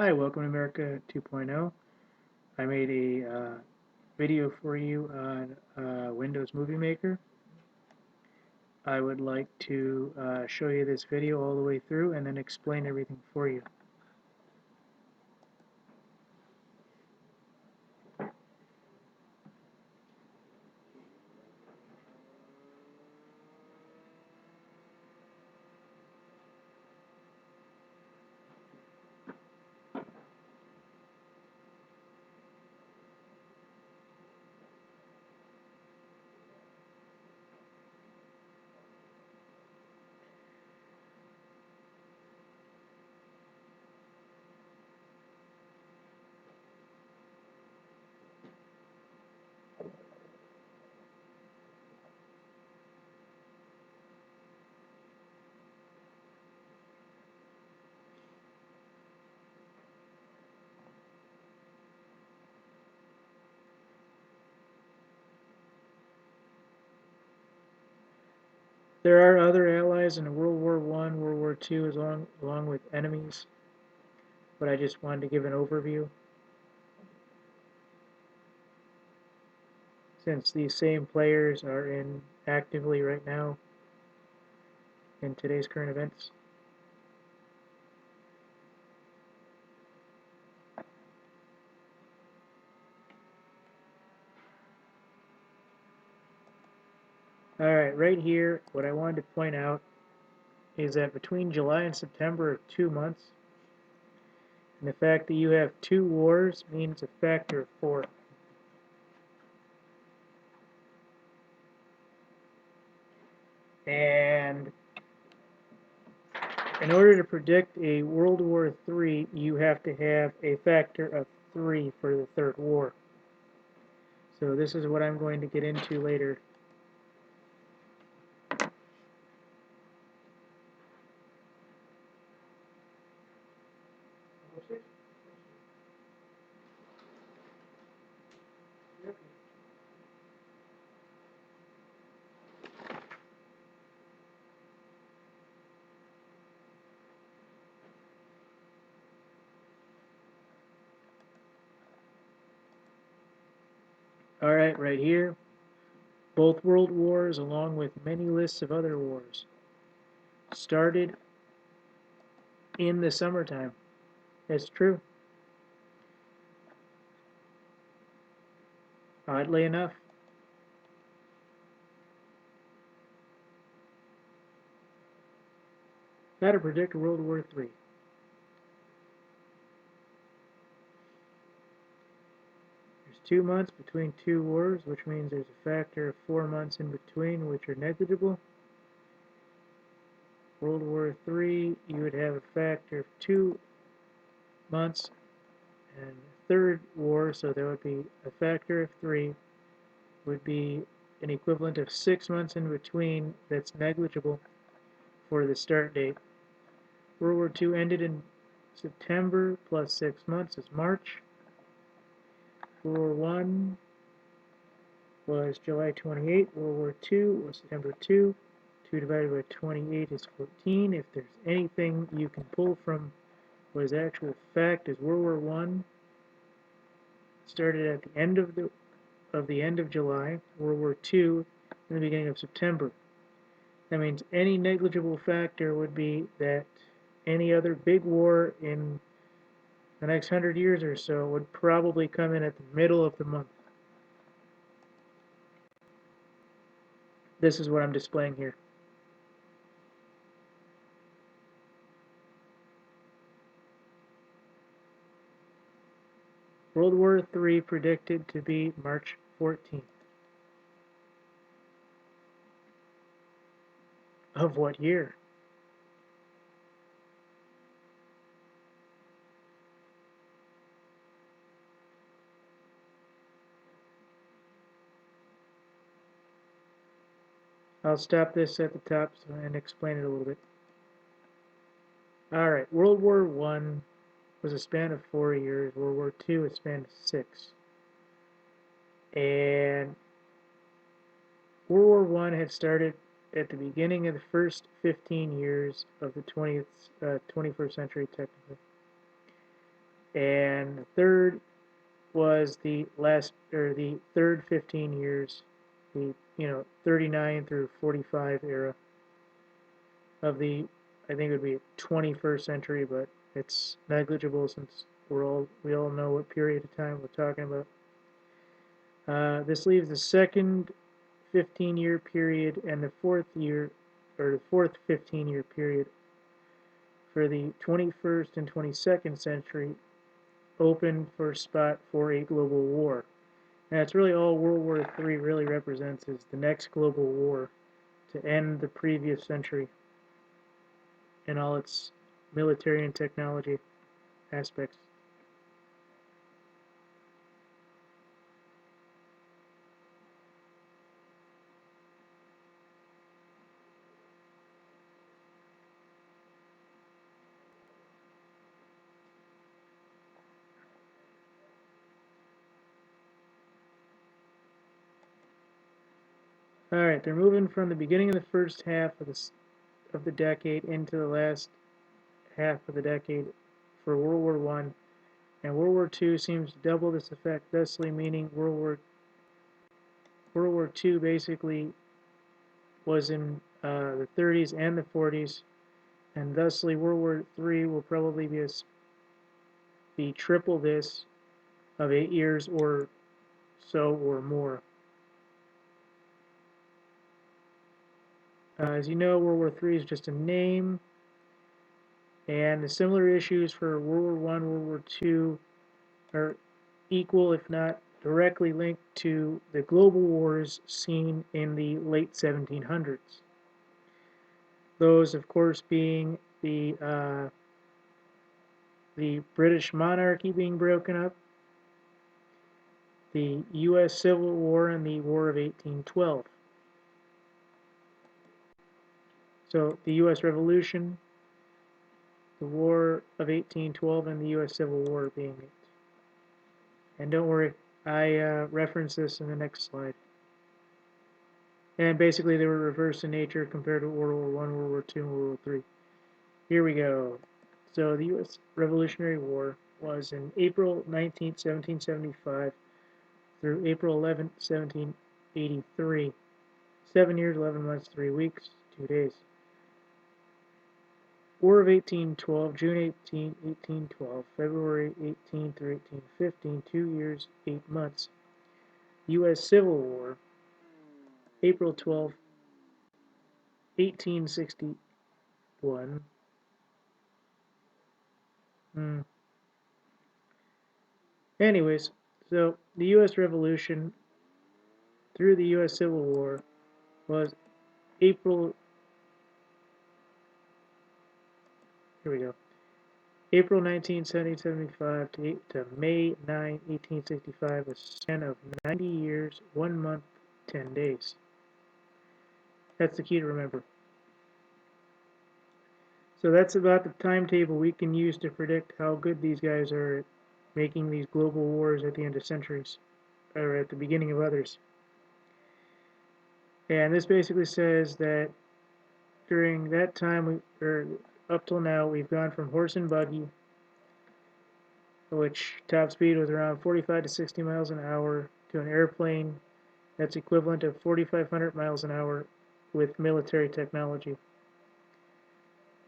Hi, welcome to America 2.0. I made a video for you on Windows Movie Maker. I would like to show you this video all the way through and then explain everything for you. There are other allies in World War I, World War II, along with enemies, but I just wanted to give an overview. Since these same players are in actively right now in today's current events. Alright, right here, what I wanted to point out is that between July and September are 2 months, and the fact that you have 2 wars means a factor of 4. And in order to predict a World War III, you have to have a factor of 3 for the third war. So this is what I'm going to get into later. Alright, right here, both world wars, along with many lists of other wars, started in the summertime. It's true. Oddly enough. How to predict World War III. There's 2 months between 2 wars, which means there's a factor of 4 months in between, which are negligible. World War III, you would have a factor of 2 months, and third war, so there would be a factor of 3, would be an equivalent of 6 months in between that's negligible for the start date. World War II ended in September, plus 6 months is March. World War I was July 28, World War II was September 2. 2 divided by 28 is 14. If there's anything you can pull from what is actual fact, is World War I started at the end of July, World War II in the beginning of September. That means any negligible factor would be that any other big war in the next 100 years or so would probably come in at the middle of the month. This is what I'm displaying here. World War III predicted to be March 14th. Of what year? I'll stop this at the top and explain it a little bit. Alright, World War I was a span of 4 years. World War II a span of 6. And World War I had started at the beginning of the first 15 years of the 21st century, technically. And the third was the third 15 years, the 39 through 45 era of the, I think it would be 21st century, but it's negligible since we all know what period of time we're talking about. This leaves the second 15-year period and the fourth 15-year period for the 21st and 22nd century open for spot for a global war. And that's really all World War III really represents, is the next global war to end the previous century in all its military and technology aspects. Alright, they're moving from the beginning of the first half of the decade into the last half of the decade for World War I, and World War II seems to double this effect, thusly meaning World War II basically was in the 30s and the 40s, and thusly World War III will probably be triple this of 8 years or so or more. As you know, World War III is just a name, and the similar issues for World War I, World War II are equal, if not directly linked, to the global wars seen in the late 1700s. Those, of course, being the British monarchy being broken up, the U.S. Civil War, and the War of 1812. So the U.S. Revolution, the War of 1812, and the U.S. Civil War being it. And don't worry, I reference this in the next slide. And basically they were reversed in nature compared to World War I, World War II, and World War III. Here we go. So the U.S. Revolutionary War was in April 19, 1775 through April 11, 1783. 7 years, 11 months, 3 weeks, 2 days. War of 1812, June 18, 1812, February 18 through 1815, 2 years, 8 months. U.S. Civil War, April 12, 1861. Anyways, so the U.S. Revolution through the U.S. Civil War was April 19, 1775 to May 9, 1865, a span of 90 years, 1 month, 10 days. That's the key to remember. So that's about the timetable we can use to predict how good these guys are at making these global wars at the end of centuries, or at the beginning of others. And this basically says that during that time, or up till now, we've gone from horse and buggy, which top speed was around 45 to 60 miles an hour, to an airplane that's equivalent of 4,500 miles an hour with military technology,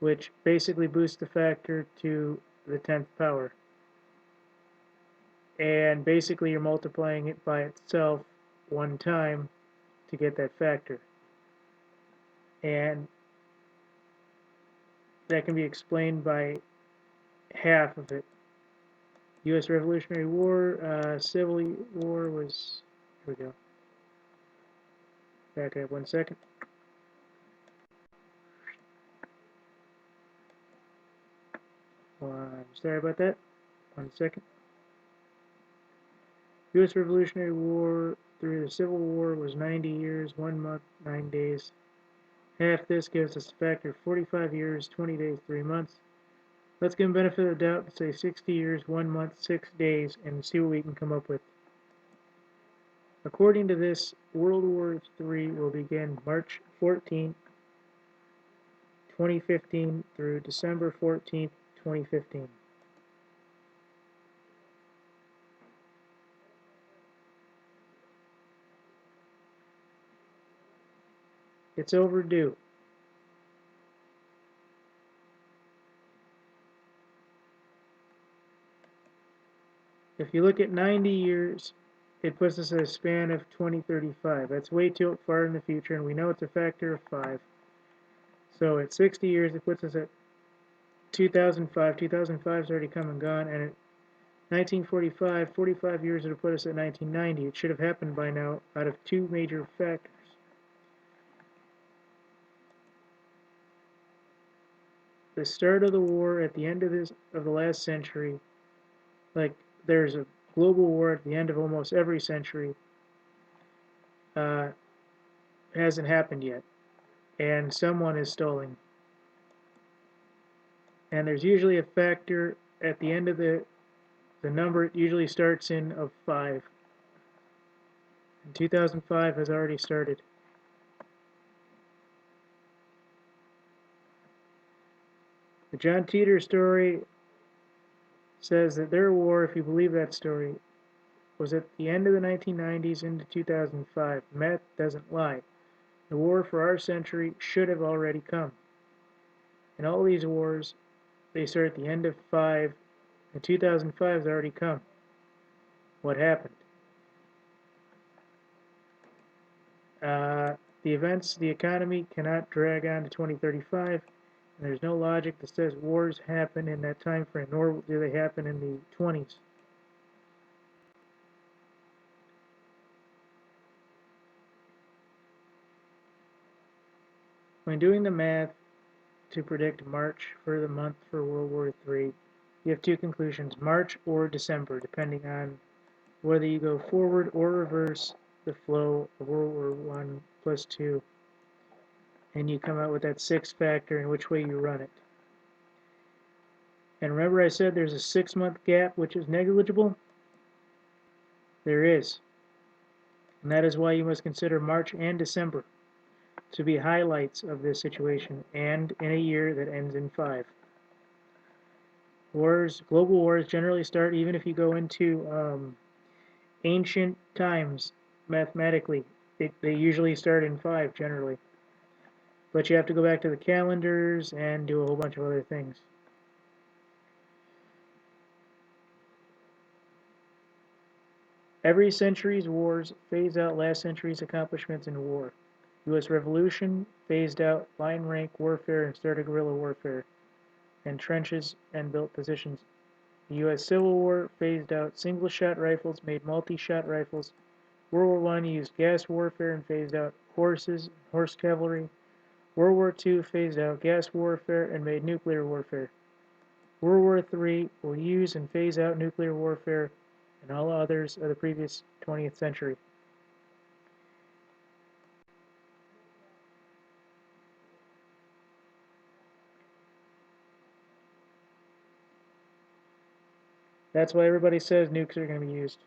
which basically boosts the factor to the 10th power. And basically you're multiplying it by itself one time to get that factor. And that can be explained by half of it. U.S. Revolutionary War, Civil War was, here we go. Back up 1 second. Sorry about that. 1 second. U.S. Revolutionary War through the Civil War was 90 years, 1 month, 9 days. Half this gives us a factor of 45 years, 20 days, 3 months. Let's give them benefit of the doubt and say 60 years, 1 month, 6 days, and see what we can come up with. According to this, World War III will begin March 14, 2015 through December 14, 2015. It's overdue. If you look at 90 years, it puts us at a span of 2035. That's way too far in the future, and we know it's a factor of 5. So at 60 years, it puts us at 2005. 2005 is already come and gone, and at 1945, 45 years would have put us at 1990. It should have happened by now out of 2 major factors. The start of the war at the end of the last century, like there's a global war at the end of almost every century, hasn't happened yet, and someone is stalling. And there's usually a factor at the end of the number it usually starts in of 5. And 2005 has already started. The John Teeter story says that their war, if you believe that story, was at the end of the 1990s into 2005. Math doesn't lie. The war for our century should have already come. And all these wars, they start at the end of 5, and 2005 has already come. What happened? The events, the economy cannot drag on to 2035, and there's no logic that says wars happen in that time frame, nor do they happen in the 20s. When doing the math to predict March for the month for World War III, you have 2 conclusions, March or December, depending on whether you go forward or reverse the flow of World War I plus 2, and you come out with that 6 factor and which way you run it. And remember I said there's a 6-month gap which is negligible? There is. And that is why you must consider March and December to be highlights of this situation, and in a year that ends in 5. Wars, global wars generally start, even if you go into ancient times mathematically, they usually start in 5 generally. But you have to go back to the calendars and do a whole bunch of other things. Every century's wars phase out last century's accomplishments in war. U.S. Revolution phased out line rank warfare and started guerrilla warfare, and trenches and built positions. The U.S. Civil War phased out single-shot rifles, made multi-shot rifles. World War I used gas warfare and phased out horses, horse cavalry. World War II phased out gas warfare and made nuclear warfare. World War III will use and phase out nuclear warfare and all others of the previous 20th century. That's why everybody says nukes are going to be used.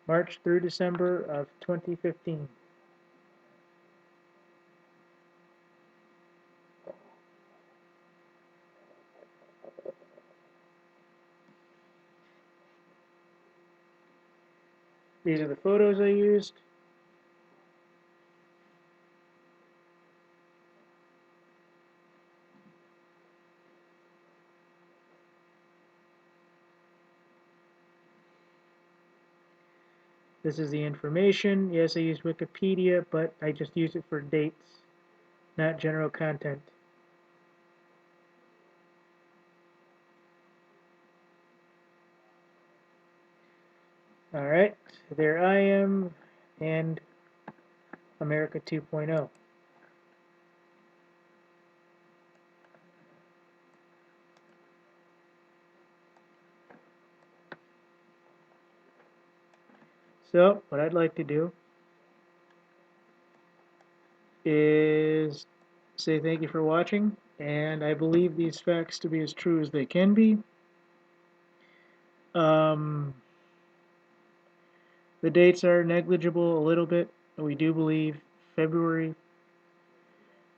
March through December of 2015. These are the photos I used. This is the information. Yes, I used Wikipedia, but I just used it for dates, not general content. Alright, there I am, and America 2.0. So, what I'd like to do is say thank you for watching, and I believe these facts to be as true as they can be. The dates are negligible a little bit. We do believe February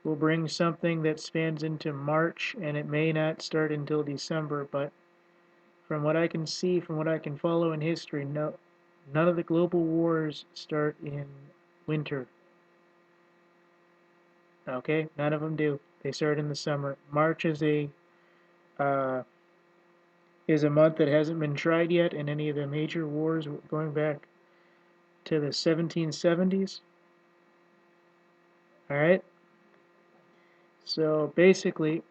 will bring something that spans into March, and it may not start until December, but from what I can see, from what I can follow in history, none of the global wars start in winter. Okay, none of them do. They start in the summer. March uh, is a month that hasn't been tried yet in any of the major wars going back to the 1770s. All right. So basically,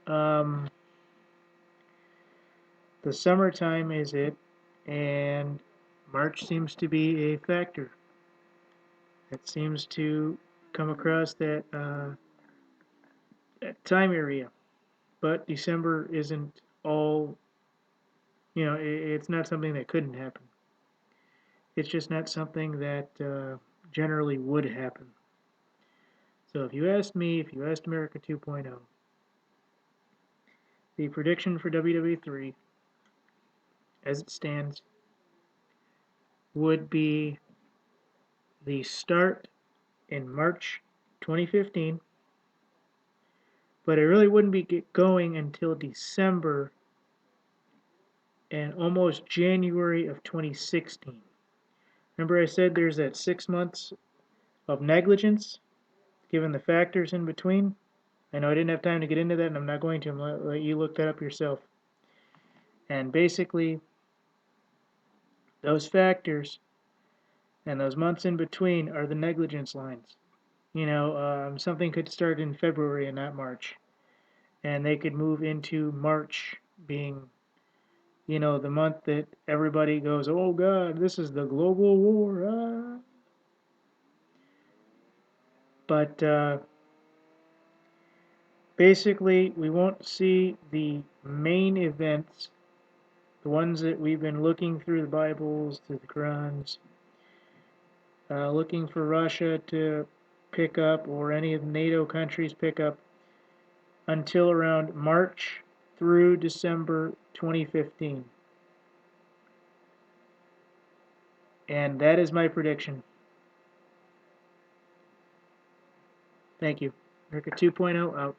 um, the summertime is it, and March seems to be a factor. It seems to come across that time area. But December isn't all, it's not something that couldn't happen. It's just not something that generally would happen. So if you asked me, if you asked America 2.0, the prediction for WW3 as it stands would be the start in March 2015, but it really wouldn't be get going until December and almost January of 2016. Remember I said there's that 6 months of negligence, given the factors in between? I know I didn't have time to get into that, and I'm not going to. I'm going to let you look that up yourself. And basically, those factors and those months in between are the negligence lines. Something could start in February and not March, and they could move into March being, the month that everybody goes, oh God, this is the global war. Ah. But basically, we won't see the main events, the ones that we've been looking through the Bibles, through the Qurans, looking for Russia to pick up or any of the NATO countries pick up until around March through December 2015. And that is my prediction. Thank you. America 2.0 out.